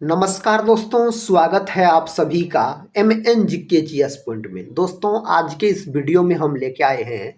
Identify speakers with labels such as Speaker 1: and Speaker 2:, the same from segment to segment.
Speaker 1: नमस्कार दोस्तों, स्वागत है आप सभी का MNGKGS पॉइंट में। दोस्तों, आज के इस वीडियो में हम लेके आए हैं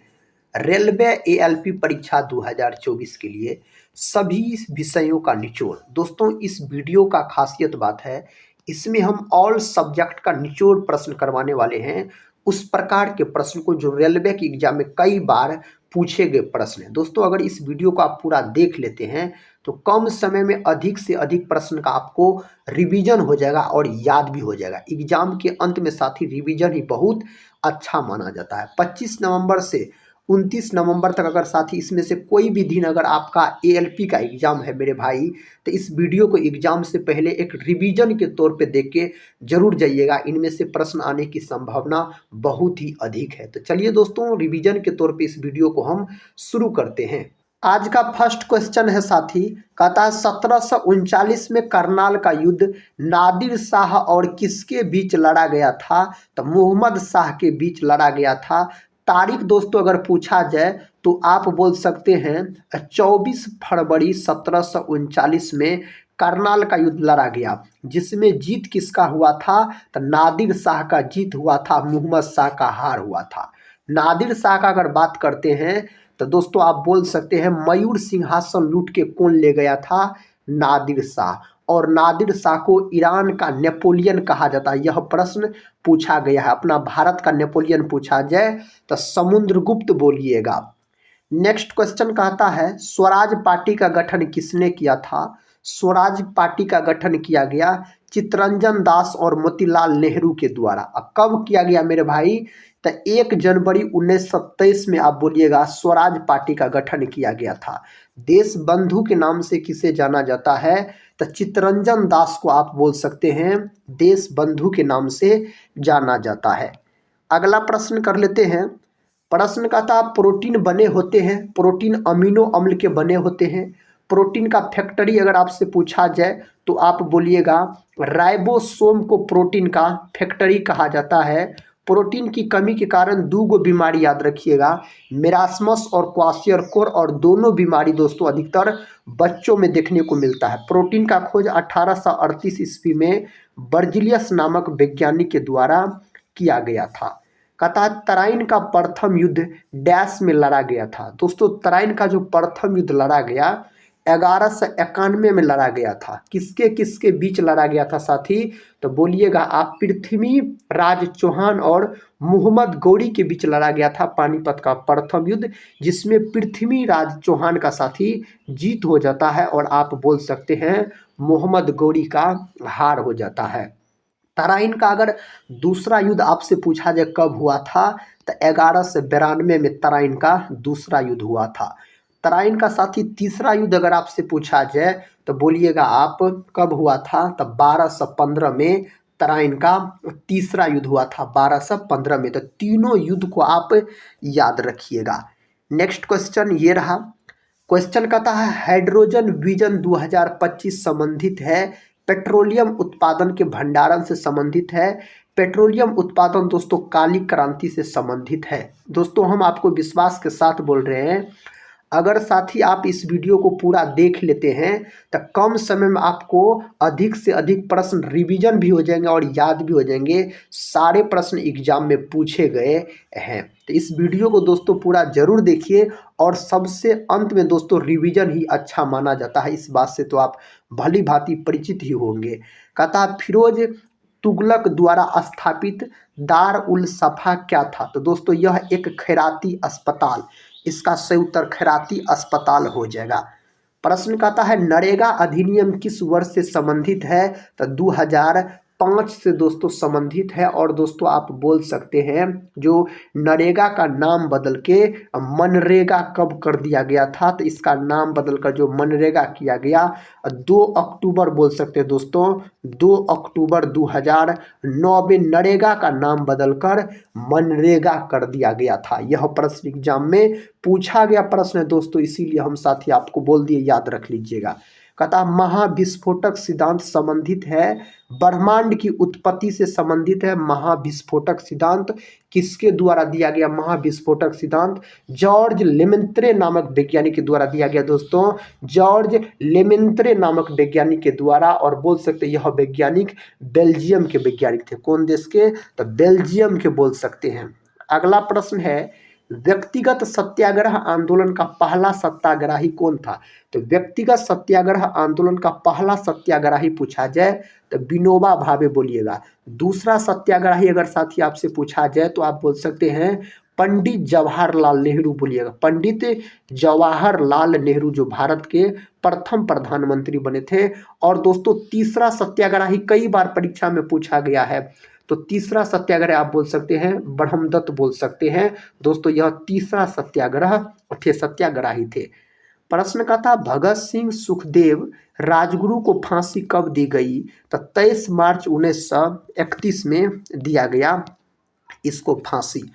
Speaker 1: रेलवे ALP परीक्षा 2024 के लिए सभी विषयों का निचोड़। दोस्तों, इस वीडियो का खासियत बात है, इसमें हम ऑल सब्जेक्ट का निचोड़ प्रश्न करवाने वाले हैं। उस प्रकार के प्रश्न को जो रेलवे के एग्जाम में कई बार पूछे गए प्रश्न हैं। दोस्तों, अगर इस वीडियो को आप पूरा देख लेते हैं तो कम समय में अधिक से अधिक प्रश्न का आपको रिवीजन हो जाएगा और याद भी हो जाएगा। एग्जाम के अंत में साथ ही रिवीजन ही बहुत अच्छा माना जाता है। 25 नवंबर से 29 नवंबर तक अगर साथी इसमें से कोई भी दिन अगर आपका ALP का एग्जाम है मेरे भाई, तो इस वीडियो को एग्जाम से पहले एक रिवीजन के तौर पे देख के जरूर जाइएगा। इनमें से प्रश्न आने की संभावना बहुत ही अधिक है। तो चलिए दोस्तों, रिवीजन के तौर पे इस वीडियो को हम शुरू करते हैं। आज का फर्स्ट क्वेश्चन है साथी, कहता है 1739 में करनाल का युद्ध नादिर शाह और किसके बीच लड़ा गया था? तो मोहम्मद शाह के बीच लड़ा गया था। तारीख दोस्तों अगर पूछा जाए तो आप बोल सकते हैं 24 फरवरी 1739 में करनाल का युद्ध लड़ा गया, जिसमें जीत किसका हुआ था? तो नादिर शाह का जीत हुआ था, मोहम्मद शाह का हार हुआ था। नादिर शाह का अगर बात करते हैं तो दोस्तों आप बोल सकते हैं मयूर सिंहासन लूट के कौन ले गया था? नादिर शाह। और नादिर शाह को ईरान का नेपोलियन कहा जाता है। यह प्रश्न पूछा गया है। अपना भारत का नेपोलियन पूछा जाए तो समुद्रगुप्त बोलिएगा। नेक्स्ट क्वेश्चन कहता है स्वराज पार्टी का गठन किसने किया था? स्वराज पार्टी का गठन किया गया चित्तरंजन दास और मोतीलाल नेहरू के द्वारा। अब कब किया गया मेरे भाई? तो 1 जनवरी 1927 में आप बोलिएगा स्वराज पार्टी का गठन किया गया था। देश बंधु के नाम से किसे जाना जाता है? तो चित्तरंजन दास को आप बोल सकते हैं देश बंधु के नाम से जाना जाता है। अगला प्रश्न कर लेते हैं। प्रश्न का था प्रोटीन बने होते हैं, प्रोटीन अमीनो अम्ल के बने होते हैं। प्रोटीन का फैक्टरी अगर आपसे पूछा जाए तो आप बोलिएगा राइबोसोम को प्रोटीन का फैक्टरी कहा जाता है। प्रोटीन की कमी के कारण 2 बीमारी याद रखिएगा, मेरास्मस और क्वाशियरकोर, और दोनों बीमारी दोस्तों अधिकतर बच्चों में देखने को मिलता है। प्रोटीन का खोज 1838 ईस्वी में बर्जिलियस नामक वैज्ञानिक के द्वारा किया गया था। कहता है तराइन का प्रथम युद्ध डैश में लड़ा गया था। दोस्तों, तराइन का जो प्रथम युद्ध लड़ा गया 1191 में लड़ा गया था। किसके किसके बीच लड़ा गया था साथी? तो बोलिएगा आप पृथ्वीराज चौहान और मोहम्मद गौरी के बीच लड़ा गया था पानीपत का प्रथम युद्ध, जिसमें पृथ्वीराज चौहान का साथी जीत हो जाता है और आप बोल सकते हैं मोहम्मद गौरी का हार हो जाता है। तराइन का अगर दूसरा युद्ध आपसे पूछा जाए कब हुआ था, तो 1192 में तराइन का दूसरा युद्ध हुआ था। तराइन का साथी तीसरा युद्ध अगर आपसे पूछा जाए तो बोलिएगा आप कब हुआ था? तो 1215 में तराइन का तीसरा युद्ध हुआ था, 1215 में। तो तीनों युद्ध को आप याद रखिएगा। नेक्स्ट क्वेश्चन ये रहा। क्वेश्चन कहता है हाइड्रोजन विजन 2025 संबंधित है पेट्रोलियम उत्पादन के भंडारण से संबंधित है। पेट्रोलियम उत्पादन दोस्तों काली क्रांति से संबंधित है। दोस्तों, हम आपको विश्वास के साथ बोल रहे हैं, अगर साथी आप इस वीडियो को पूरा देख लेते हैं तो कम समय में आपको अधिक से अधिक प्रश्न रिवीजन भी हो जाएंगे और याद भी हो जाएंगे। सारे प्रश्न एग्जाम में पूछे गए हैं। तो इस वीडियो को दोस्तों पूरा जरूर देखिए, और सबसे अंत में दोस्तों रिवीजन ही अच्छा माना जाता है। इस बात से तो आप भली भांति परिचित ही होंगे। कहता फिरोज तुगलक द्वारा स्थापित दार उल सफा क्या था? तो दोस्तों यह एक खैराती अस्पताल, इसका सही उत्तर खैराती अस्पताल हो जाएगा। प्रश्न कहता है नरेगा अधिनियम किस वर्ष से संबंधित है? तो 2005 से दोस्तों संबंधित है। और दोस्तों आप बोल सकते हैं जो नरेगा का नाम बदल के मनरेगा कब कर दिया गया था? तो इसका नाम बदलकर जो मनरेगा किया गया 2 अक्टूबर बोल सकते हैं दोस्तों, 2 अक्टूबर 2009 में नरेगा का नाम बदलकर मनरेगा कर दिया गया था। यह प्रश्न एग्जाम में पूछा गया प्रश्न है दोस्तों, इसीलिए हम साथी आपको बोल दिए याद रख लीजिएगा। कहता महाविस्फोटक सिद्धांत संबंधित है, ब्रह्मांड की उत्पत्ति से संबंधित है। महाविस्फोटक सिद्धांत किसके द्वारा दिया गया? महाविस्फोटक सिद्धांत जॉर्ज लेमेंत्रे नामक वैज्ञानिक के द्वारा दिया गया दोस्तों, जॉर्ज लेमेंत्रे नामक वैज्ञानिक के द्वारा। और बोल सकते यह वैज्ञानिक बेल्जियम के वैज्ञानिक थे। कौन देश के? तो बेल्जियम के बोल सकते हैं। अगला प्रश्न है, व्यक्तिगत सत्याग्रह आंदोलन का पहला सत्याग्रही कौन था? तो व्यक्तिगत सत्याग्रह आंदोलन का पहला सत्याग्रही पूछा जाए तो विनोबा भावे बोलिएगा। दूसरा सत्याग्रही अगर साथी आपसे पूछा जाए तो आप बोल सकते हैं पंडित जवाहरलाल नेहरू बोलिएगा। पंडित जवाहरलाल नेहरू जो भारत के प्रथम प्रधानमंत्री बने थे। और दोस्तों तीसरा सत्याग्रही कई बार परीक्षा में पूछा गया है, तो तीसरा सत्याग्रह आप बोल सकते हैं ब्रह्मदत्त बोल सकते हैं। दोस्तों यह तीसरा सत्याग्रही थे। प्रश्न का था, भगत सिंह सुखदेव राजगुरु को फांसी कब दी गई? तो 23 मार्च 1931 में दिया गया इसको फांसी।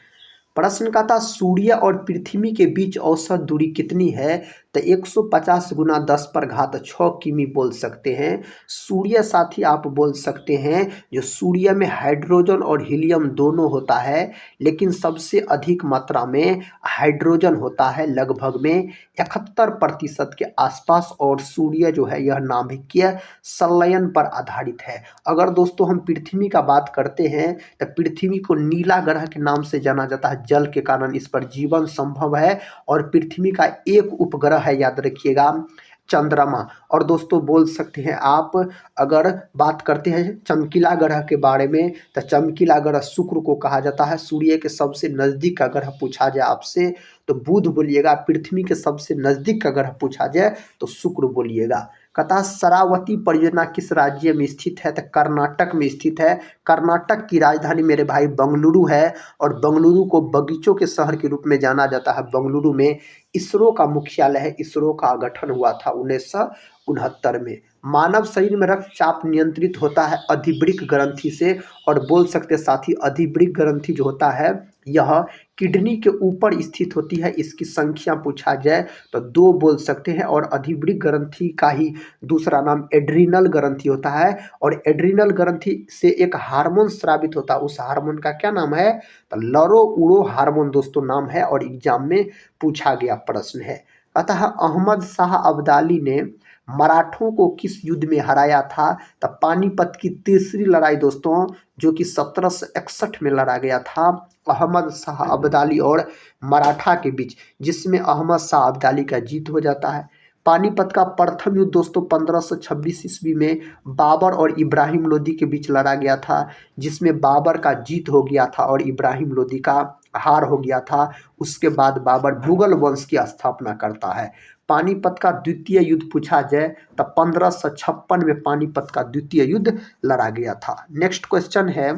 Speaker 1: प्रश्न का था, सूर्य और पृथ्वी के बीच औसत दूरी कितनी है? तो 150 गुना 10 पर घात 6 किमी बोल सकते हैं। सूर्य साथी आप बोल सकते हैं जो सूर्य में हाइड्रोजन और हीलियम दोनों होता है, लेकिन सबसे अधिक मात्रा में हाइड्रोजन होता है, लगभग में 71% के आसपास। और सूर्य जो है यह नाभिकीय संलयन पर आधारित है। अगर दोस्तों हम पृथ्वी का बात करते हैं तो पृथ्वी को नीला ग्रह के नाम से जाना जाता है, जल के कारण इस पर जीवन संभव है। और पृथ्वी का एक उपग्रह है, याद रखिएगा, चंद्रमा। और दोस्तों बोल सकते हैं आप अगर बात करते हैं चमकीला ग्रह के बारे में तो चमकीला ग्रह शुक्र को कहा जाता है। सूर्य के सबसे नजदीक का ग्रह पूछा जाए आपसे तो बुध बोलिएगा। पृथ्वी के सबसे नजदीक का ग्रह पूछा जाए तो शुक्र बोलिएगा। कहता शरावती परियोजना किस राज्य में स्थित है? तो कर्नाटक में स्थित है। कर्नाटक की राजधानी मेरे भाई बंगलुरु है। और बंगलुरु को बगीचों के शहर के रूप में जाना जाता है। बंगलुरु में इसरो का मुख्यालय है। इसरो का गठन हुआ था 1969 में। मानव शरीर में रक्तचाप नियंत्रित होता है अधिवृक्क ग्रंथि से। और बोल सकते साथी अधिवृक्क ग्रंथि जो होता है यह किडनी के ऊपर स्थित होती है। इसकी संख्या पूछा जाए तो 2 बोल सकते हैं। और अधिवृक्क ग्रंथि का ही दूसरा नाम एड्रीनल ग्रंथि होता है। और एड्रीनल ग्रंथि से एक हार्मोन स्रावित होता है, उस हार्मोन का क्या नाम है? तो लरो उड़ो हार्मोन दोस्तों नाम है। और एग्जाम में पूछा गया प्रश्न है। अतः अहमद शाह अब्दाली ने मराठों को किस युद्ध में हराया था? तो पानीपत की तीसरी लड़ाई दोस्तों, जो कि 1761 में लड़ा गया था अहमद शाह अब्दाली और मराठा के बीच, जिसमें अहमद शाह अब्दाली का जीत हो जाता है। पानीपत का प्रथम युद्ध दोस्तों 1526 ईस्वी में बाबर और इब्राहिम लोदी के बीच लड़ा गया था, जिसमें बाबर का जीत हो गया था और इब्राहिम लोदी का हार हो गया था। उसके बाद बाबर मुगल वंश की स्थापना करता है। पानीपत का द्वितीय युद्ध पूछा जाए तो 1556 में पानीपत का द्वितीय युद्ध लड़ा गया था। नेक्स्ट क्वेश्चन है,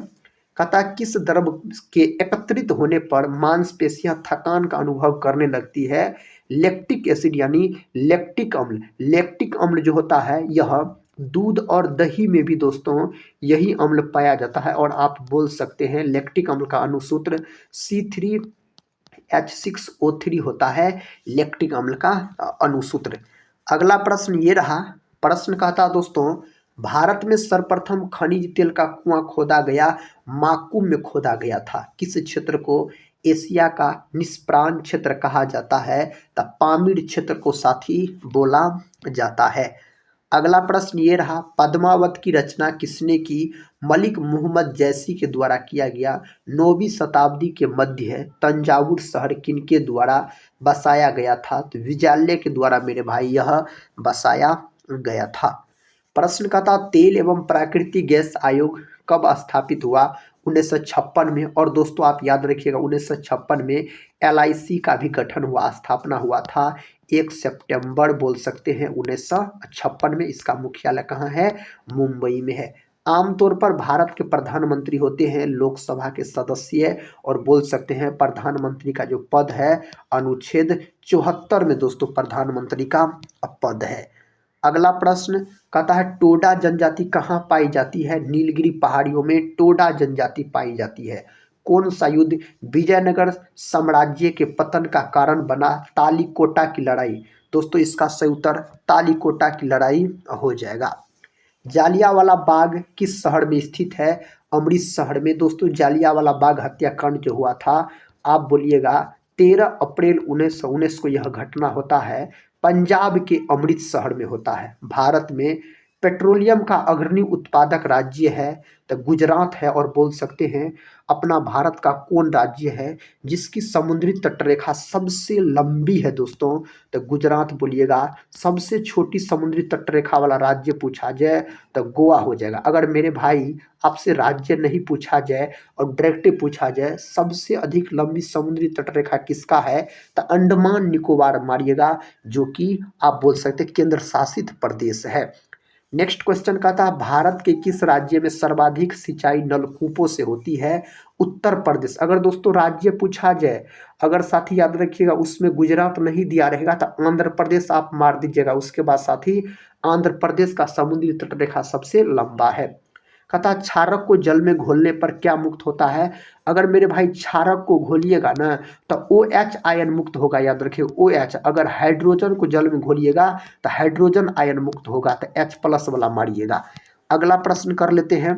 Speaker 1: कहता किस द्रव्य के एकत्रित होने पर मांसपेशियां थकान का अनुभव करने लगती है? लैक्टिक एसिड यानी लैक्टिक अम्ल। लैक्टिक अम्ल जो होता है यह दूध और दही में भी दोस्तों यही अम्ल पाया जाता है। और आप बोल सकते हैं लैक्टिक अम्ल का अनुसूत्र C3H6O3 होता है लैक्टिक अम्ल का अनुसूत्र। अगला प्रश्न ये रहा। प्रश्न कहता दोस्तों, भारत में सर्वप्रथम खनिज तेल का कुआं खोदा गया माकुम में खोदा गया था। किस क्षेत्र को एशिया का निष्प्राण क्षेत्र कहा जाता है? तो पामीर क्षेत्र को साथी बोला जाता है। अगला प्रश्न ये रहा, पद्मावत की रचना किसने की? मलिक मुहम्मद जैसी के द्वारा किया गया। 9वीं शताब्दी के मध्य तंजावुर शहर किनके द्वारा बसाया गया था? तो विजयालय के द्वारा मेरे भाई यह बसाया गया था। प्रश्न का था, तेल एवं प्राकृतिक गैस आयोग कब स्थापित हुआ? 1956 में। और दोस्तों आप याद रखिएगा 1956 में LIC का भी गठन हुआ, स्थापना हुआ था 1 सितंबर बोल सकते हैं 1956 में। इसका मुख्यालय कहाँ है? मुंबई में है। आमतौर पर भारत के प्रधानमंत्री होते हैं लोकसभा के सदस्य। और बोल सकते हैं प्रधानमंत्री का जो पद है अनुच्छेद 74 में दोस्तों प्रधानमंत्री का पद है। अगला प्रश्न कहता है, टोडा जनजाति कहाँ पाई जाती है? नीलगिरी पहाड़ियों में टोडा जनजाति पाई जाती है। कौन सा युद्ध विजयनगर साम्राज्य के पतन का कारण बना? तालीकोटा की लड़ाई। दोस्तों इसका सही उत्तर तालीकोटा की लड़ाई हो जाएगा। जालियांवाला बाग किस शहर में स्थित है? अमृतसर में। दोस्तों जालियांवाला बाग हत्याकांड जो हुआ था, आप बोलिएगा 13 अप्रैल 1919 को यह घटना होता है, पंजाब के अमृतसर में होता है। भारत में पेट्रोलियम का अग्रणी उत्पादक राज्य है तो गुजरात है, और बोल सकते हैं अपना भारत का कौन राज्य है जिसकी समुद्री तटरेखा सबसे लंबी है? दोस्तों तो गुजरात बोलिएगा। सबसे छोटी समुद्री तटरेखा वाला राज्य पूछा जाए तो गोवा हो जाएगा। अगर मेरे भाई आपसे राज्य नहीं पूछा जाए और डायरेक्ट पूछा जाए सबसे अधिक लंबी समुद्री तटरेखा किसका है, तो अंडमान निकोबार मारिएगा, जो कि आप बोल सकते हैं केंद्र शासित प्रदेश है। नेक्स्ट क्वेश्चन का था भारत के किस राज्य में सर्वाधिक सिंचाई नलकूपों से होती है? उत्तर प्रदेश। अगर दोस्तों राज्य पूछा जाए, अगर साथी याद रखिएगा उसमें गुजरात नहीं दिया रहेगा तो आंध्र प्रदेश आप मार दीजिएगा। उसके बाद साथी आंध्र प्रदेश का समुद्री तटरेखा सबसे लंबा है। कहता क्षारक को जल में घोलने पर क्या मुक्त होता है? अगर मेरे भाई क्षारक को घोलिएगा ना तो OH आयन मुक्त होगा, याद रखिए OH। अगर हाइड्रोजन को जल में घोलिएगा तो हाइड्रोजन आयन मुक्त होगा, तो H+ वाला मारिएगा। अगला प्रश्न कर लेते हैं।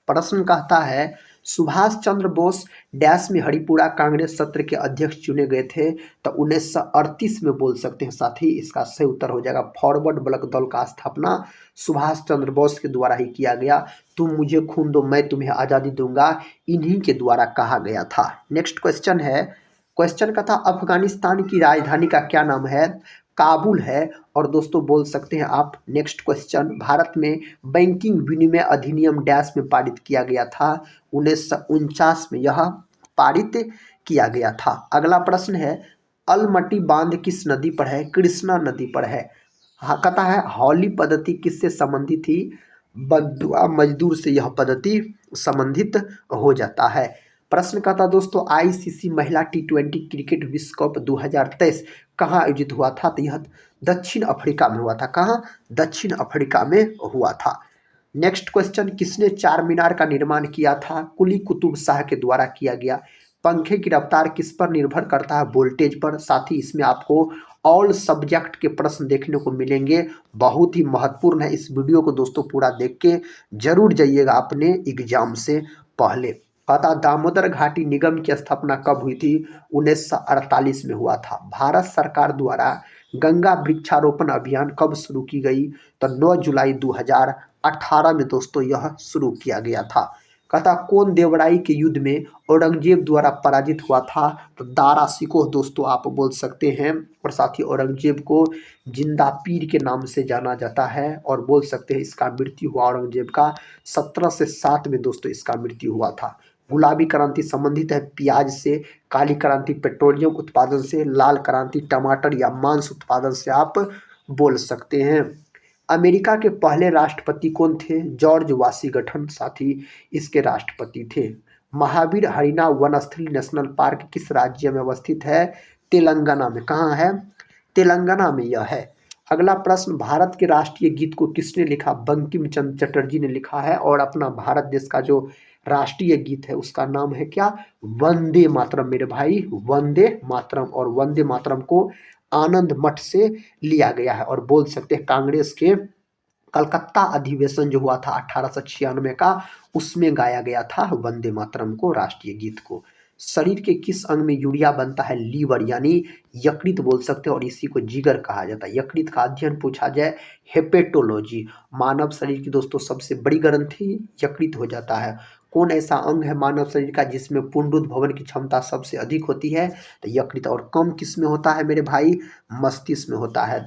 Speaker 1: प्रश्न कहता है सुभाष चंद्र बोस डैश में हरिपुरा कांग्रेस सत्र के अध्यक्ष चुने गए थे, तो 1938 में बोल सकते हैं साथी। इसका सही उत्तर हो जाएगा फॉरवर्ड ब्लॉक दल का स्थापना सुभाष चंद्र बोस के द्वारा ही किया गया। तुम मुझे खून दो मैं तुम्हें आज़ादी दूंगा, इन्हीं के द्वारा कहा गया था। नेक्स्ट क्वेश्चन है, क्वेश्चन का था अफगानिस्तान की राजधानी का क्या नाम है? काबुल है। और दोस्तों बोल सकते हैं आप नेक्स्ट क्वेश्चन, भारत में बैंकिंग विनिमय अधिनियम डैश में पारित किया गया था? 1949 में यह पारित किया गया था। अगला प्रश्न है अलमटी बांध किस नदी पर है? कृष्णा नदी पर है। हाँ कहता है हौली पद्धति किससे संबंधित थी? बद्दुआ मजदूर से यह पद्धति संबंधित हो जाता है। प्रश्न का था दोस्तों ICC महिला T20 क्रिकेट विश्व कप 2023 कहाँ आयोजित हुआ था? तो यह दक्षिण अफ्रीका में हुआ था। कहाँ? दक्षिण अफ्रीका में हुआ था। नेक्स्ट क्वेश्चन किसने चार मीनार का निर्माण किया था? कुली कुतुब शाह के द्वारा किया गया। पंखे की रफ्तार किस पर निर्भर करता है? वोल्टेज पर। साथ ही इसमें आपको ऑल सब्जेक्ट के प्रश्न देखने को मिलेंगे, बहुत ही महत्वपूर्ण है। इस वीडियो को दोस्तों पूरा देख के जरूर जाइएगा अपने एग्जाम से पहले। पता दामोदर घाटी निगम की स्थापना कब हुई थी? 1948 में हुआ था। भारत सरकार द्वारा गंगा वृक्षारोपण अभियान कब शुरू की गई? तो 9 जुलाई 2018 में दोस्तों यह शुरू किया गया था। कहता कौन देवराई के युद्ध में औरंगजेब द्वारा पराजित हुआ था? तो दारा शिकोह दोस्तों आप बोल सकते हैं। और साथ ही औरंगजेब को जिंदा पीर के नाम से जाना जाता है, और बोल सकते हैं इसका मृत्यु हुआ औरंगजेब का 1707 में दोस्तों इसका मृत्यु हुआ था। गुलाबी क्रांति संबंधित है प्याज से, काली क्रांति पेट्रोलियम उत्पादन से, लाल क्रांति टमाटर या मांस उत्पादन से आप बोल सकते हैं। अमेरिका के पहले राष्ट्रपति कौन थे? जॉर्ज वाशिंगटन साथी इसके राष्ट्रपति थे। महावीर हरिना वनस्थली नेशनल पार्क किस राज्य में अवस्थित है? तेलंगाना में। कहाँ है? तेलंगाना में यह है। अगला प्रश्न भारत के राष्ट्रीय गीत को किसने लिखा? बंकिम चंद्र चटर्जी ने लिखा है। और अपना भारत देश का जो राष्ट्रीय गीत है उसका नाम है क्या? वंदे मातरम मेरे भाई, वंदे मातरम। और वंदे मातरम को आनंद मठ से लिया गया है, और बोल सकते हैं कांग्रेस के कलकत्ता अधिवेशन जो हुआ था 1896 का, उसमें गाया गया था वंदे मातरम को, राष्ट्रीय गीत को। शरीर के किस अंग में यूरिया बनता है? लीवर यानी यकृत बोल सकते हैं, और इसी को जिगर कहा जाता है। यकृत का अध्ययन पूछा जाए हेपेटोलॉजी। मानव शरीर की दोस्तों सबसे बड़ी ग्रंथि यकृत हो जाता है। कौन ऐसा अंग है मानव शरीर का जिसमें पुनरुद्ध भवन की क्षमता सबसे अधिक होती है? तो यकृत। और कम किस में होता है मेरे भाई? मस्तिष्क में होता है।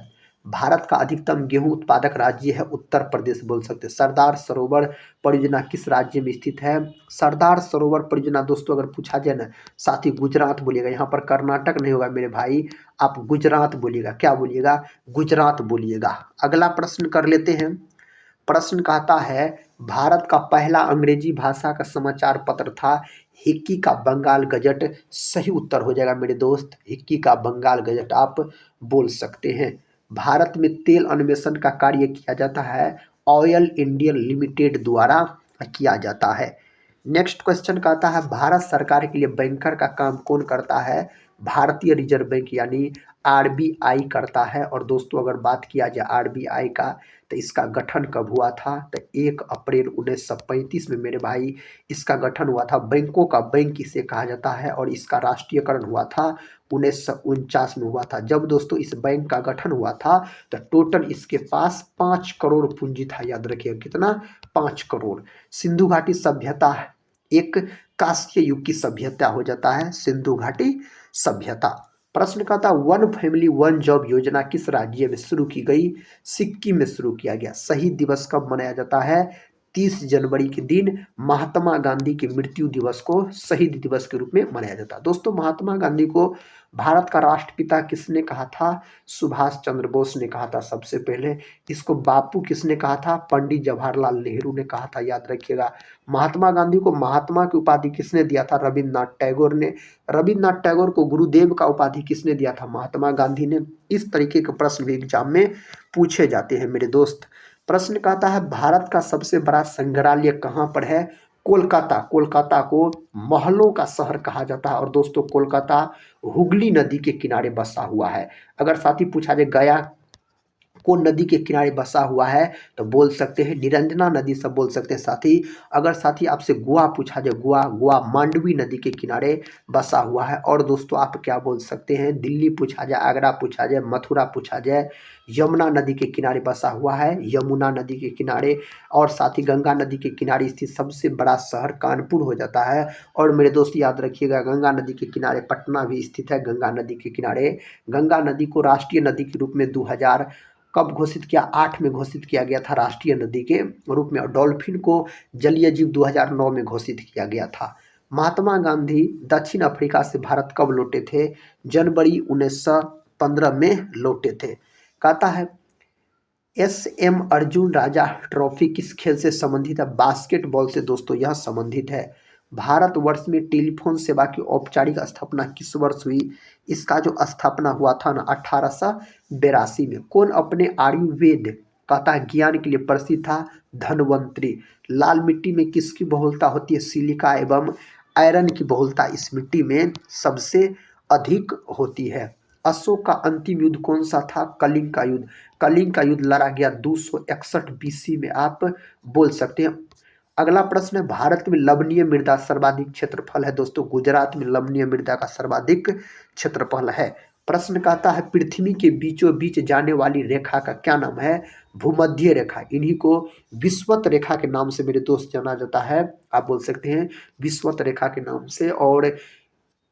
Speaker 1: भारत का अधिकतम गेहूं उत्पादक राज्य है उत्तर प्रदेश बोल सकते हैं। सरदार सरोवर परियोजना किस राज्य में स्थित है? सरदार सरोवर परियोजना दोस्तों अगर पूछा जाए ना साथ ही गुजरात बोलिएगा, यहाँ पर कर्नाटक नहीं होगा मेरे भाई, आप गुजरात बोलिएगा। क्या बोलिएगा? गुजरात बोलिएगा। अगला प्रश्न कर लेते हैं। प्रश्न कहता है भारत का पहला अंग्रेजी भाषा का समाचार पत्र था हिक्की का बंगाल गजट। सही उत्तर हो जाएगा मेरे दोस्त, हिक्की का बंगाल गजट आप बोल सकते हैं। भारत में तेल अन्वेषण का कार्य किया जाता है ऑयल इंडिया लिमिटेड द्वारा किया जाता है। नेक्स्ट क्वेश्चन कहता है भारत सरकार के लिए बैंकर का काम कौन करता है? भारतीय रिजर्व बैंक यानी आरबीआई करता है। और दोस्तों अगर बात किया जाए आरबीआई का, तो इसका गठन कब हुआ था? तो 1 अप्रैल 1935 में मेरे भाई इसका गठन हुआ था। बैंकों का बैंक इसे कहा जाता है और इसका राष्ट्रीयकरण हुआ था 1949 में हुआ था। जब दोस्तों इस बैंक का गठन हुआ था तो टोटल इसके पास 5 करोड़ पूंजी था। याद रखिएगा कितना? 5 करोड़। सिंधु घाटी सभ्यता एक कांस्य युग की सभ्यता हो जाता है सिंधु घाटी सभ्यता। प्रश्न का था वन फैमिली वन जॉब योजना किस राज्य में शुरू की गई? सिक्किम में शुरू किया गया। शहीद दिवस कब मनाया जाता है? 30 जनवरी के दिन महात्मा गांधी की मृत्यु दिवस को शहीद दिवस के रूप में मनाया जाता है। दोस्तों महात्मा गांधी को भारत का राष्ट्रपिता किसने कहा था? सुभाष चंद्र बोस ने कहा था सबसे पहले। इसको बापू किसने कहा था? पंडित जवाहरलाल नेहरू ने कहा था। याद रखिएगा। महात्मा गांधी को महात्मा की उपाधि किसने दिया था? रविन्द्रनाथ टैगोर ने। रविन्द्रनाथ टैगोर को गुरुदेव का उपाधि किसने दिया था? महात्मा गांधी ने। इस तरीके के प्रश्न भी एग्जाम में पूछे जाते हैं मेरे दोस्त। प्रश्न कहता है भारत का सबसे बड़ा संग्रहालय कहाँ पर है? कोलकाता। कोलकाता को महलों का शहर कहा जाता है और दोस्तों कोलकाता हुगली नदी के किनारे बसा हुआ है। अगर साथ ही पूछा जाए गया कौन नदी के किनारे बसा हुआ है, तो बोल सकते हैं निरंजना नदी, सब बोल सकते हैं साथी। अगर साथी आपसे गोवा पूछा जाए, गोवा, गोवा मांडवी नदी के किनारे बसा हुआ है। और दोस्तों आप क्या बोल सकते हैं? दिल्ली पूछा जाए, आगरा पूछा जाए, मथुरा पूछा जाए, यमुना नदी के किनारे बसा हुआ है, यमुना नदी के किनारे। और साथ ही गंगा नदी के किनारे स्थित सबसे बड़ा शहर कानपुर हो जाता है। और मेरे दोस्त याद रखिएगा गंगा नदी के किनारे पटना भी स्थित है। गंगा नदी के किनारे गंगा नदी को राष्ट्रीय नदी के रूप में 2000 कब घोषित किया? 8 में घोषित किया गया था राष्ट्रीय नदी के रूप में। और डॉल्फिन को जलीय जीव 2009 में घोषित किया गया था। महात्मा गांधी दक्षिण अफ्रीका से भारत कब लौटे थे? जनवरी 1915 में लौटे थे। कहता है एस.एम. अर्जुन राजा ट्रॉफी किस खेल से संबंधित है? बास्केटबॉल से दोस्तों यह संबंधित है। भारतवर्ष में टेलीफोन सेवा की औपचारिक स्थापना किस वर्ष हुई? इसका जो स्थापना हुआ था ना 1882 में। कौन अपने आयुर्वेद कहता है ज्ञान के लिए प्रसिद्ध था? धनवंतरी। लाल मिट्टी में किसकी बहुलता होती है? सिलिका एवं आयरन की बहुलता इस मिट्टी में सबसे अधिक होती है। अशोक का अंतिम युद्ध कौन सा था? कलिंग का युद्ध। कलिंग का युद्ध लड़ा गया 261 बीसी में, आप बोल सकते हैं। अगला प्रश्न है भारत में लवणीय मृदा सर्वाधिक क्षेत्रफल है? दोस्तों गुजरात में लवणीय मृदा का सर्वाधिक क्षेत्रफल है। प्रश्न कहता है पृथ्वी के बीचों बीच जाने वाली रेखा का क्या नाम है? भूमध्य रेखा। इन्हीं को विषुवत रेखा के नाम से मेरे दोस्त जाना जाता है। आप बोल सकते हैं विषुवत रेखा के नाम से। और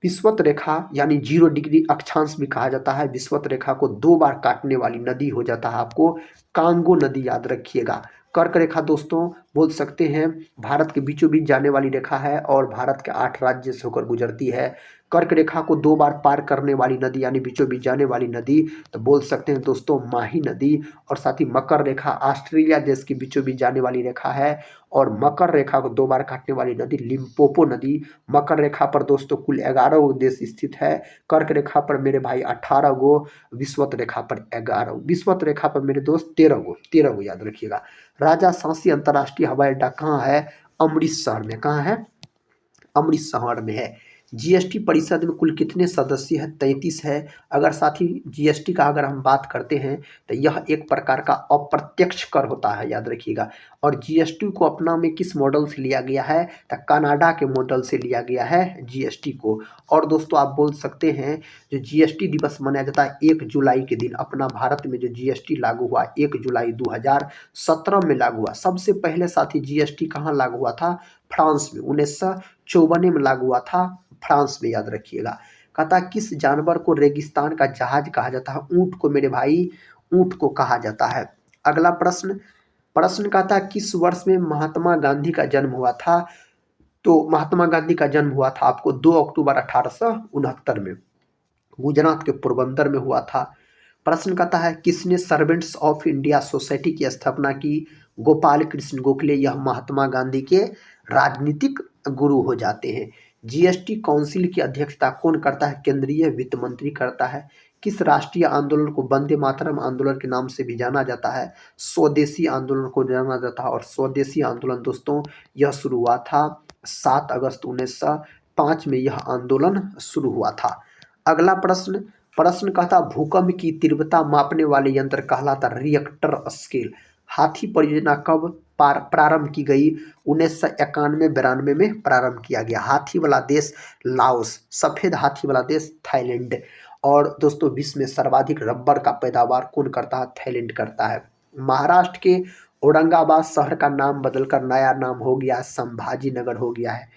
Speaker 1: विषुवत रेखा यानी 0 डिग्री अक्षांश भी कहा जाता है। विषुवत रेखा को 2 बार काटने वाली नदी हो जाता है आपको कांगो नदी, याद रखिएगा। कर्क रेखा दोस्तों बोल सकते हैं भारत के बीचों बीच जाने वाली रेखा है और भारत के 8 राज्य से होकर गुजरती है। कर्क रेखा को 2 बार पार करने वाली नदी यानी बीचों बीच जाने वाली नदी तो बोल सकते हैं दोस्तों माही नदी। और साथ ही मकर रेखा ऑस्ट्रेलिया देश के बीचों बीच जाने वाली रेखा है और मकर रेखा को 2 बार काटने वाली नदी लिम्पोपो नदी। मकर रेखा पर दोस्तों कुल 11 गो देश स्थित है। कर्क रेखा पर मेरे भाई 18 गो, विषुवत रेखा पर 11, विषुवत रेखा पर मेरे दोस्त 13 गो याद रखिएगा। राजा सांसी अंतर्राष्ट्रीय हवाई अड्डा कहाँ है? अमृतसर में। कहाँ है? अमृतसर में है। जीएसटी परिषद में कुल कितने सदस्य हैं? 33 है। अगर साथ ही जीएसटी का अगर हम बात करते हैं तो यह एक प्रकार का अप्रत्यक्ष कर होता है, याद रखिएगा। और जीएसटी को अपना में किस मॉडल से लिया गया है? तो कनाडा के मॉडल से लिया गया है जीएसटी को। और दोस्तों आप बोल सकते हैं जो जीएसटी दिवस मनाया जाता है 1 जुलाई के दिन। अपना भारत में जो जीएसटी लागू हुआ 1 जुलाई 2017 में लागू हुआ। सबसे पहले साथी जीएसटी कहाँ लागू हुआ था? फ्रांस में 1954 में लागू हुआ था, फ्रांस में, याद रखिएगा। कहता किस जानवर को रेगिस्तान का जहाज कहा जाता है? ऊंट को मेरे भाई, ऊंट को कहा जाता है। अगला प्रश्न कहता किस वर्ष में महात्मा गांधी का जन्म हुआ था? तो महात्मा गांधी का जन्म हुआ था आपको 2 अक्टूबर 1869 में, गुजरात के पोरबंदर में हुआ था। प्रश्न कहता है किसने सर्वेंट्स ऑफ इंडिया सोसाइटी की स्थापना की? गोपाल कृष्ण गोखले। यह महात्मा गांधी के राजनीतिक गुरु हो जाते हैं। जीएसटी काउंसिल की अध्यक्षता कौन करता है? केंद्रीय वित्त मंत्री करता है। किस राष्ट्रीय आंदोलन को वंदे मातरम आंदोलन के नाम से भी जाना जाता है? स्वदेशी आंदोलन को जाना जाता है। और स्वदेशी आंदोलन दोस्तों यह शुरू हुआ था 7 अगस्त 1905 में, यह आंदोलन शुरू हुआ था। अगला प्रश्न प्रश्न कहता भूकंप की तीव्रता मापने वाले यंत्र कहलाता रिएक्टर स्केल। हाथी परियोजना कब प्रारंभ की गई? 1991-92 में प्रारंभ किया गया। हाथी वाला देश लाओस, सफेद हाथी वाला देश थाईलैंड। और दोस्तों विश्व में सर्वाधिक रबर का पैदावार कौन करता है? थाईलैंड करता है। महाराष्ट्र के औरंगाबाद शहर का नाम बदलकर नया नाम हो गया, संभाजी नगर हो गया है।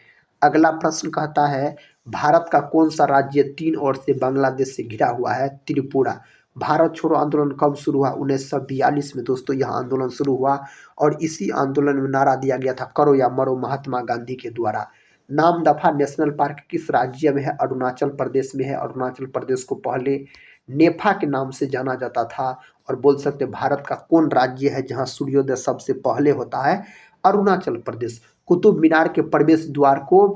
Speaker 1: अगला प्रश्न कहता है भारत का कौन सा राज्य 3 ओर से बांग्लादेश से घिरा हुआ है? त्रिपुरा। भारत छोड़ो आंदोलन कब शुरू हुआ? 1942 में दोस्तों यह आंदोलन शुरू हुआ और इसी आंदोलन में नारा दिया गया था करो या मरो, महात्मा गांधी के द्वारा। नामदफा नेशनल पार्क किस राज्य में है? अरुणाचल प्रदेश में है। अरुणाचल प्रदेश को पहले नेफा के नाम से जाना जाता था। और बोल सकते भारत का कौन राज्य है जहां सूर्योदय सबसे पहले होता है? अरुणाचल प्रदेश। कुतुब मीनार के प्रवेश द्वार को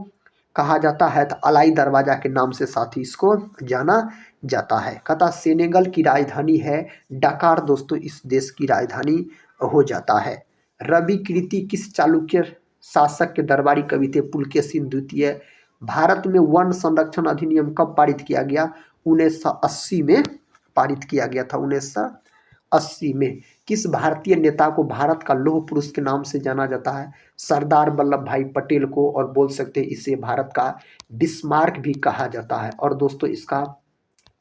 Speaker 1: कहा जाता है तो अलाई दरवाजा के नाम से साथी इसको जाना जाता है। कहता सेनेगल की राजधानी है डकार। दोस्तों इस देश की राजधानी हो जाता है। रवि कीर्ति किस चालुक्य शासक के दरबारी कवि थे? पुलकेशिन द्वितीय। भारत में वन संरक्षण अधिनियम कब पारित किया गया? 1980 में पारित किया गया था। 1980 में। किस भारतीय नेता को भारत का लौह पुरुष के नाम से जाना जाता है? सरदार वल्लभ भाई पटेल को। और बोल सकते हैं इसे भारत का बिस्मार्क भी कहा जाता है। और दोस्तों इसका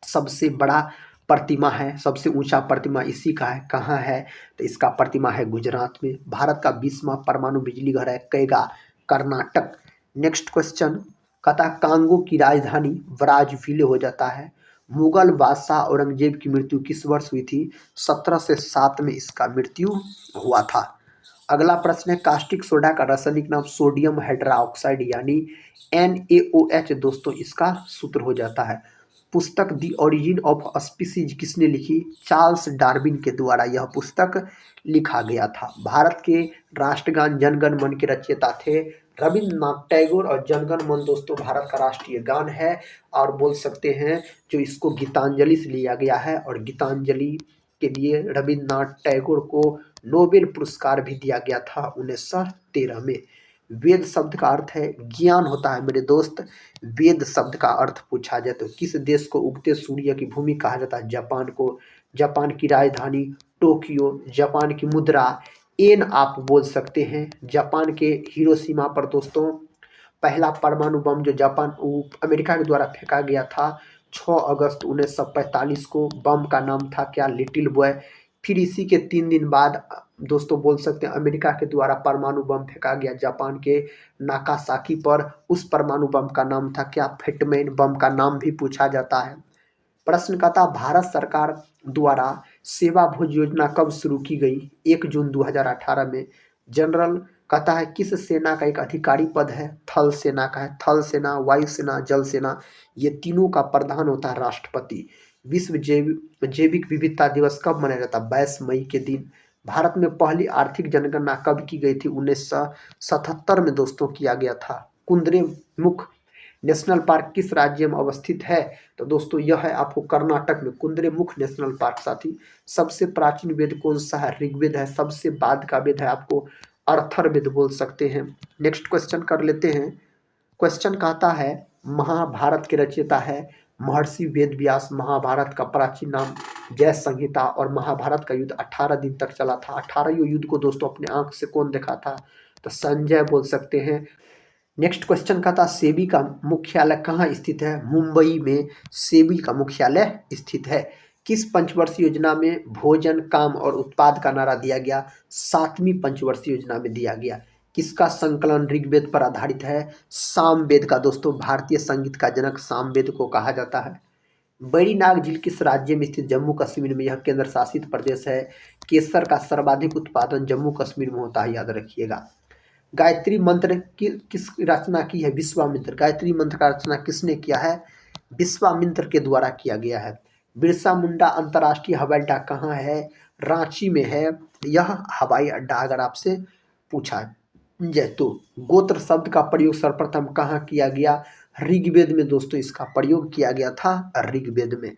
Speaker 1: सबसे बड़ा प्रतिमा है, सबसे ऊंचा प्रतिमा इसी का है। कहाँ है? तो इसका प्रतिमा है गुजरात में। भारत का 20वां परमाणु बिजली घर है कैगा, कर्नाटक। नेक्स्ट क्वेश्चन कहता कांगो की राजधानी ब्राज़ील हो जाता है। मुगल बादशाह औरंगजेब की मृत्यु किस वर्ष हुई थी? 1707 में इसका मृत्यु हुआ था। अगला प्रश्न है कास्टिक सोडा का रासायनिक नाम सोडियम हाइड्रोक्साइड यानी NaOH दोस्तों इसका सूत्र हो जाता है। पुस्तक द ओरिजिन ऑफ स्पीसीज किसने लिखी? चार्ल्स डार्विन के द्वारा यह पुस्तक लिखा गया था। भारत के राष्ट्रगान जनगण मन के रचयिता थे रविन्द्रनाथ टैगोर। और जनगण मन दोस्तों भारत का राष्ट्रीय गान है। और बोल सकते हैं जो इसको गीतांजलि से लिया गया है। और गीतांजलि के लिए रविन्द्रनाथ टैगोर को नोबेल पुरस्कार भी दिया गया था 1913 में। वेद शब्द का अर्थ है ज्ञान होता है मेरे दोस्त। वेद शब्द का अर्थ पूछा जाए तो किस देश को उगते सूर्य की भूमि कहा जाता है? जापान को। जापान की राजधानी टोक्यो। जापान की मुद्रा एन आप बोल सकते हैं। जापान के हिरोशिमा पर दोस्तों पहला परमाणु बम जो अमेरिका के द्वारा फेंका गया था 6 अगस्त 1945 को। बम का नाम था क्या? Little boy. फिर इसी के 3 दिन बाद दोस्तों बोल सकते हैं अमेरिका के द्वारा परमाणु बम फेंका गया जापान के नागासाकी पर। उस परमाणु बम का नाम था क्या? फेटमैन। बम का नाम भी पूछा जाता है। प्रश्न का था भारत सरकार द्वारा सेवा भोज योजना कब शुरू की गई? 1 जून 2018 में। जनरल कहता है किस सेना का एक अधिकारी पद है? थल सेना का है। थल सेना, वायु सेना, जल सेना, ये तीनों का प्रधान होता है राष्ट्रपति। विश्व जैविक विविधता दिवस कब मनाया जाता है? 22 मई के दिन। भारत में पहली आर्थिक जनगणना कब की गई थी? 1977 में दोस्तों किया गया था। कुद्रेमुख नेशनल पार्क किस राज्य में अवस्थित है? तो दोस्तों यह है आपको कर्नाटक में कुद्रेमुख नेशनल पार्क। साथी सबसे प्राचीन वेद कौन सा है? ऋग्वेद है। सबसे बाद का वेद है आपको अर्थर्वेद बोल सकते हैं। नेक्स्ट क्वेश्चन कर लेते हैं। क्वेश्चन कहता है महाभारत के रचयिता है महर्षि वेद व्यास। महाभारत का प्राचीन नाम जय संहिता। और महाभारत का युद्ध 18 दिन तक चला था। 18 युद्ध को दोस्तों अपने आंख से कौन देखा था? तो संजय बोल सकते हैं। नेक्स्ट क्वेश्चन का था सेबी का मुख्यालय कहाँ स्थित है? मुंबई में सेबी का मुख्यालय स्थित है। किस पंचवर्षीय योजना में भोजन, काम और उत्पाद का नारा दिया गया? 7वीं पंचवर्षीय योजना में दिया गया। किसका संकलन ऋग्वेद पर आधारित है? सामवेद का। दोस्तों भारतीय संगीत का जनक सामवेद को कहा जाता है। बड़ी नाग झील किस राज्य में स्थित? जम्मू कश्मीर में। यह केंद्र शासित प्रदेश है। केसर का सर्वाधिक उत्पादन जम्मू कश्मीर में होता है, याद रखिएगा। गायत्री मंत्र की किस रचना की है? विश्वामित्र। गायत्री मंत्र का रचना किसने किया है? विश्वामित्र के द्वारा किया गया है। बिरसा मुंडा अंतर्राष्ट्रीय हवाई अड्डा कहाँ है? रांची में है यह हवाई अड्डा, अगर आपसे पूछा जाए तो। गोत्र शब्द का प्रयोग सर्वप्रथम कहाँ किया गया? ऋग्वेद में दोस्तों इसका प्रयोग किया गया था ऋग्वेद में।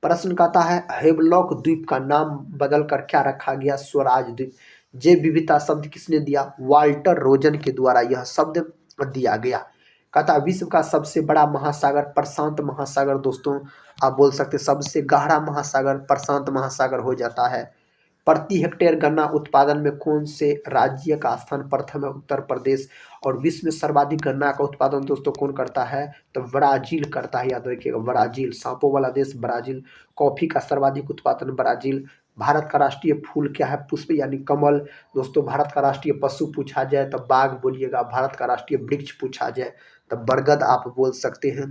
Speaker 1: प्रश्न कहता है हेवलॉक द्वीप का नाम बदलकर क्या रखा गया? स्वराज द्वीप। जैव विविधता शब्द किसने दिया? वाल्टर रोजन के द्वारा यह शब्द दिया गया। कहता विश्व का सबसे बड़ा महासागर प्रशांत महासागर। दोस्तों आप बोल सकते सबसे गहरा महासागर प्रशांत महासागर हो जाता है। प्रति हेक्टेयर गन्ना उत्पादन में कौन से राज्य का स्थान प्रथम है? उत्तर प्रदेश। और विश्व में सर्वाधिक गन्ना का उत्पादन दोस्तों कौन करता है? तो ब्राजील करता है, याद रखिएगा ब्राजील, सांपों वाला देश ब्राजील। कॉफी का सर्वाधिक उत्पादन ब्राजील। भारत का राष्ट्रीय फूल क्या है? पुष्प यानी कमल। दोस्तों भारत का राष्ट्रीय पशु पूछा जाए तो बाघ बोलिएगा। भारत का राष्ट्रीय वृक्ष पूछा जाए तो बरगद आप बोल सकते हैं।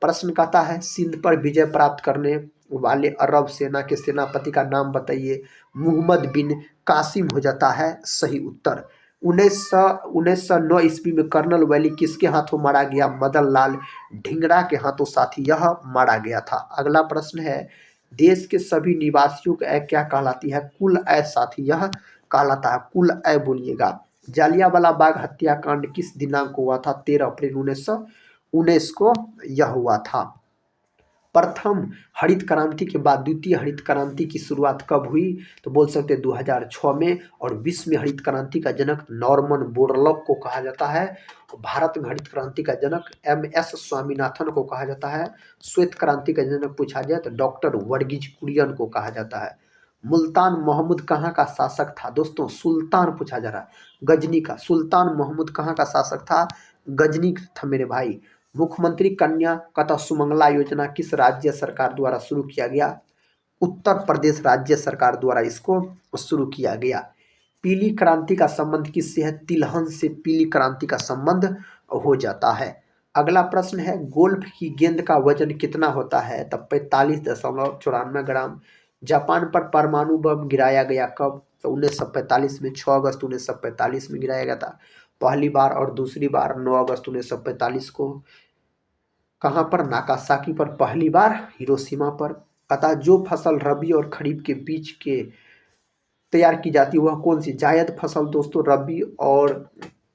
Speaker 1: प्रश्न कहता है सिंध पर विजय प्राप्त करने वाले अरब सेना के सेनापति का नाम बताइए। मुहम्मद बिन कासिम हो जाता है सही उत्तर। 1909 ईस्वी में कर्नल वैली किसके हाथों मारा गया? मदन लाल ढींगरा के हाथों साथी यह मारा गया था। अगला प्रश्न है देश के सभी निवासियों की आय क्या कहलाती है? कुल आय साथी यह कहलाता है कुल आय बोलिएगा। जालियांवाला बाग हत्याकांड किस दिनांक को हुआ था? 13 अप्रैल 1919 को यह हुआ था। प्रथम हरित क्रांति के बाद द्वितीय हरित क्रांति की शुरुआत कब हुई? तो बोल सकते हैं 2006 में। और विश्व में हरित क्रांति का जनक नॉर्मन बोरलॉग को कहा जाता है। भारत में हरित क्रांति का जनक MS स्वामीनाथन को कहा जाता है। श्वेत क्रांति का जनक पूछा जाए तो डॉक्टर वर्गीज कुरियन को कहा जाता है। मुल्तान महमूद कहाँ का शासक था? दोस्तों सुल्तान पूछा जा रहा है, गजनी का। सुल्तान महमूद कहाँ का शासक था? गजनी था मेरे भाई। मुख्यमंत्री कन्या कथा सुमंगला योजना किस राज्य सरकार द्वारा शुरू किया गया? उत्तर प्रदेश राज्य सरकार द्वारा इसको शुरू किया गया। पीली क्रांति का संबंध किससे है? तिलहन से पीली क्रांति का संबंध हो जाता है। अगला प्रश्न है गोल्फ की गेंद का वजन कितना होता है? तब 45.94 ग्राम। जापान पर परमाणु बम गिराया गया कब? तो 1945 में, 6 अगस्त 1945 में गिराया गया था पहली बार, और दूसरी बार 9 अगस्त 1945 को। कहाँ पर? नागासाकी पर पहली बार, हिरोशिमा पर। अतः जो फसल रबी और खरीफ के बीच के तैयार की जाती है वह कौन सी? जायद फसल। दोस्तों रबी और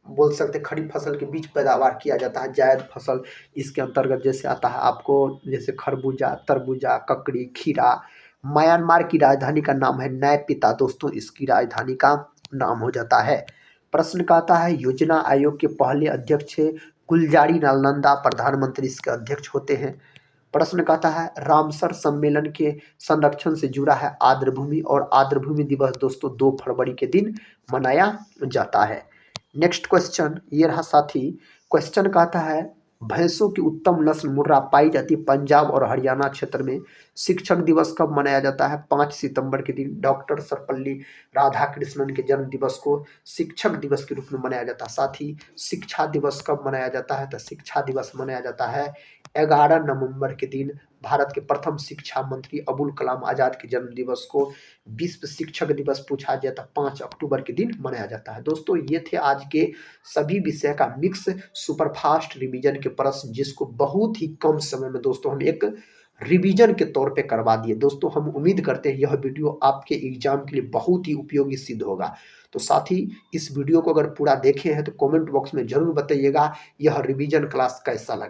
Speaker 1: बोल सकते खरीफ फसल के बीच पैदावार किया जाता है जायद फसल। इसके अंतर्गत जैसे आता है आपको जैसे खरबूजा, तरबूजा, ककड़ी, खीरा। म्यांमार की राजधानी का नाम है नैपिता। दोस्तों इसकी राजधानी का नाम हो जाता है। प्रश्न कहता है योजना आयोग के पहले अध्यक्ष गुलजारी लाल नंदा प्रधानमंत्री इसके अध्यक्ष होते हैं। प्रश्न कहता है रामसर सम्मेलन के संरक्षण से जुड़ा है आर्द्रभूमि, और आर्द्रभूमि दिवस दोस्तों 2 फरवरी के दिन मनाया जाता है। नेक्स्ट क्वेश्चन ये रहा साथी। क्वेश्चन कहता है भैंसों की उत्तम नस्ल मुर्रा पाई जाती है पंजाब और हरियाणा क्षेत्र में। शिक्षक दिवस कब मनाया जाता है? 5 सितंबर के दिन। डॉक्टर सर्वपल्ली राधाकृष्णन के जन्म दिवस को शिक्षक दिवस के रूप में मनाया जाता है। साथ ही शिक्षा दिवस कब मनाया जाता है? तो शिक्षा दिवस मनाया जाता है 11 नवंबर के दिन। भारत के प्रथम शिक्षा मंत्री अबुल कलाम आजाद के जन्म दिवस को विश्व शिक्षक दिवस पूछा जाए तो 5 अक्टूबर के दिन मनाया जाता है। दोस्तों ये थे आज के सभी विषय का मिक्स सुपरफास्ट रिवीजन के प्रश्न, जिसको बहुत ही कम समय में दोस्तों हम एक रिवीजन के तौर पे करवा दिए। दोस्तों हम उम्मीद करते हैं यह वीडियो आपके एग्जाम के लिए बहुत ही उपयोगी सिद्ध होगा। तो साथ ही इस वीडियो को अगर पूरा देखे हैं तो कमेंट बॉक्स में जरूर बताइएगा यह रिवीजन क्लास कैसा लगा।